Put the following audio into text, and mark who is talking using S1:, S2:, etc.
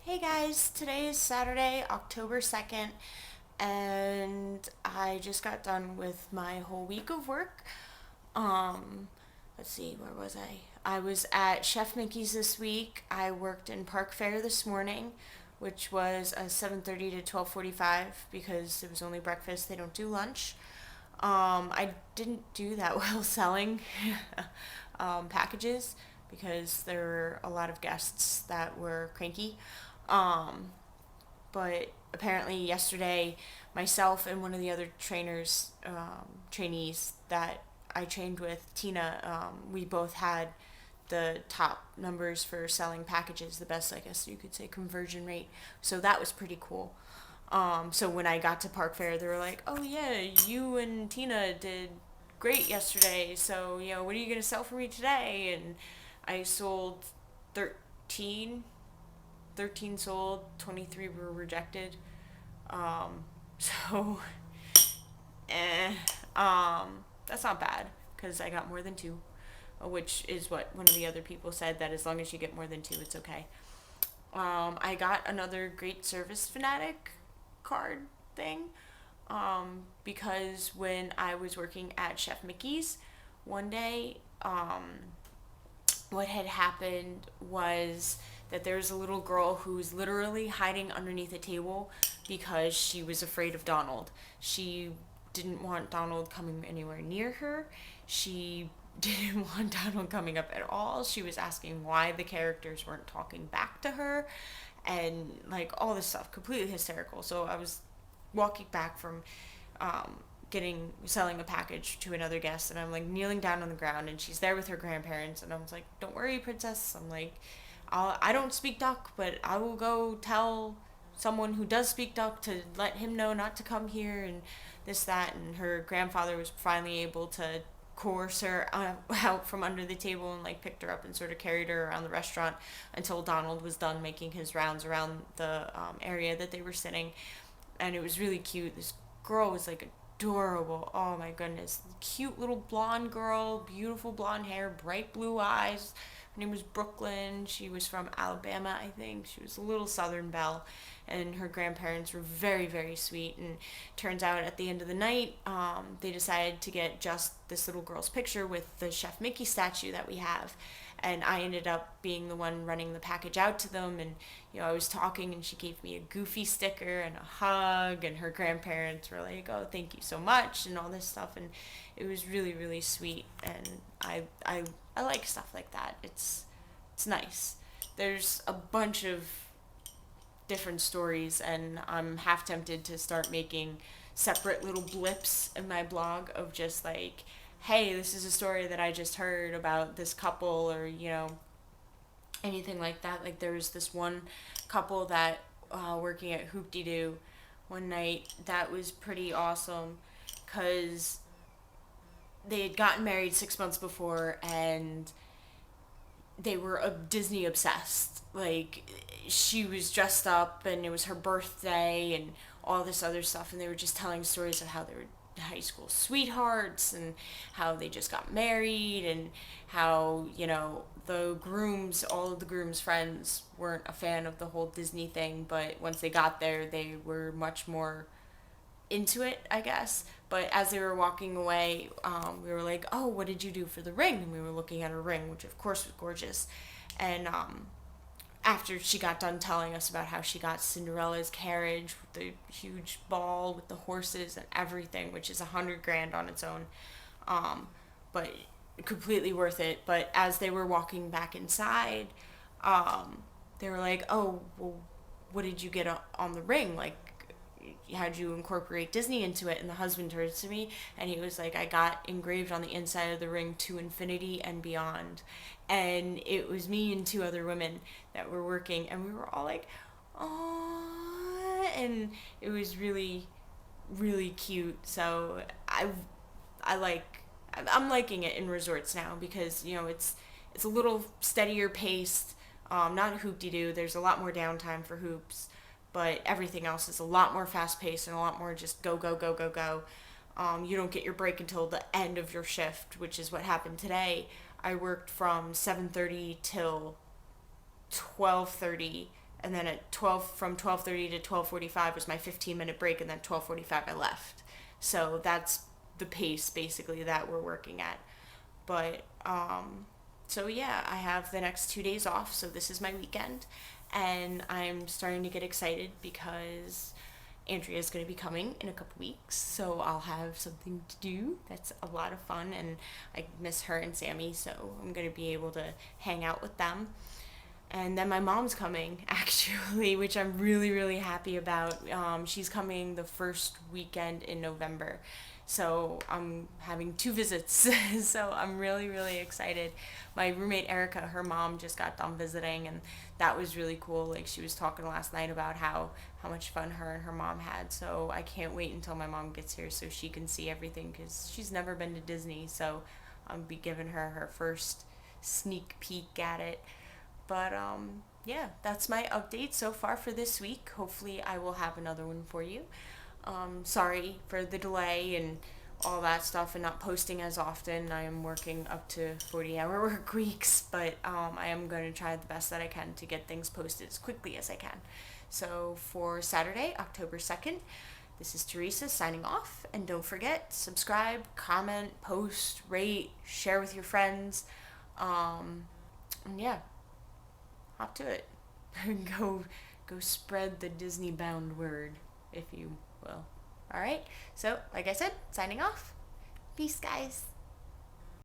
S1: Hey guys, today is Saturday, October 2nd, and I just got done with my whole week of work. Um, let's see, where was I? I was at Chef Mickey's this week. I worked in Park Fair this morning, which was a 7:30 to 12:45 because it was only breakfast. They don't do lunch. I didn't do that well selling packages because there were a lot of guests that were cranky. Um, but apparently yesterday, myself and one of the other trainees that I trained with, Tina, we both had the top numbers for selling packages, the best, I guess you could say, conversion rate. So that was pretty cool. So when I got to Park Fair, they were like, "Oh yeah, you and Tina did great yesterday. So what are you gonna sell for me today?" And I sold 13, 13 sold, 23 were rejected. Um, so, eh, that's not bad because I got more than two, which is what one of the other people said, that as long as you get more than two, it's okay. I got another Great Service Fanatic card thing because when I was working at Chef Mickey's one day, what had happened was that there was a little girl who was literally hiding underneath a table because she was afraid of Donald. She didn't want Donald coming anywhere near her. She didn't want Donald coming up at all. She was asking why the characters weren't talking back to her and like all this stuff, completely hysterical. So I was walking back from um, selling a package to another guest, and I'm like kneeling down on the ground, and she's there with her grandparents, and I was like, "Don't worry, princess." I'm like, I don't speak duck, but I will go tell someone who does speak duck to let him know not to come here and this that." And her grandfather was finally able to coerce her out from under the table and like picked her up and sort of carried her around the restaurant until Donald was done making his rounds around the area that they were sitting. And it was really cute. This girl was like adorable. Oh my goodness. Cute little blonde girl, beautiful blonde hair, bright blue eyes. Her name was Brooklyn. She was from Alabama, I think. She was a little Southern belle. And her grandparents were very, very sweet. And turns out at the end of the night, they decided to get just this little girl's picture with the Chef Mickey statue that we have. And I ended up being the one running the package out to them. And I was talking, and she gave me a Goofy sticker and a hug, and her grandparents were like, "Oh, thank you so much," and all this stuff. And it was really, really sweet. And I like stuff like that. It's nice. There's a bunch of different stories, and I'm half tempted to start making separate little blips in my blog of just like, "Hey, this is a story that I just heard about this couple," or anything like that. Like there was this one couple that working at Hoop De Doo one night that was pretty awesome because they had gotten married 6 months before, and they were Disney obsessed. Like she was dressed up, and it was her birthday, and all this other stuff. And they were just telling stories of how they were high school sweethearts, and how they just got married, and how all of the groom's friends weren't a fan of the whole Disney thing, but once they got there, they were much more into it, I guess. But as they were walking away, we were like, "Oh, what did you do for the ring?" And we were looking at her ring, which of course was gorgeous. And after she got done telling us about how she got Cinderella's carriage with the huge ball with the horses and everything, which is 100 grand on its own, but completely worth it. But as they were walking back inside, they were like, "Oh, well, what did you get on the ring? Like, how'd you incorporate Disney into it?" And the husband turns to me, and he was like, "I got engraved on the inside of the ring, to infinity and beyond." And it was me and two other women that were working, and we were all like, "Oh," and it was really, really cute. So I like, I'm liking it in resorts now because it's a little steadier paced. Not Hoop De Doo. There's a lot more downtime for hoops, but everything else is a lot more fast paced and a lot more just go, go, go, go, go. You don't get your break until the end of your shift, which is what happened today. I worked from 7:30 till 12:30 and then at 12 from 12:30 to 12:45 was my 15-minute break, and then 12:45 I left. So that's the pace basically that we're working at. But so yeah, I have the next 2 days off, so this is my weekend, and I'm starting to get excited because Andrea's going to be coming in a couple weeks, so I'll have something to do. That's a lot of fun, and I miss her and Sammy, so I'm going to be able to hang out with them. And then my mom's coming, actually, which I'm really, really happy about. She's coming the first weekend in November. So I'm having two visits. So I'm really, really excited. My roommate Erica, her mom just got done visiting, and that was really cool. Like, she was talking last night about how much fun her and her mom had. So I can't wait until my mom gets here so she can see everything, because she's never been to Disney. So I'll be giving her first sneak peek at it. But yeah, that's my update so far for this week. Hopefully, I will have another one for you. Sorry for the delay and all that stuff and not posting as often. I am working up to 40-hour work weeks, but I am going to try the best that I can to get things posted as quickly as I can. So for Saturday, October 2nd, this is Teresa signing off. And don't forget, subscribe, comment, post, rate, share with your friends. And yeah, hop to it. go spread the Disney bound word, if you will. All right. So, like I said, signing off. Peace, guys.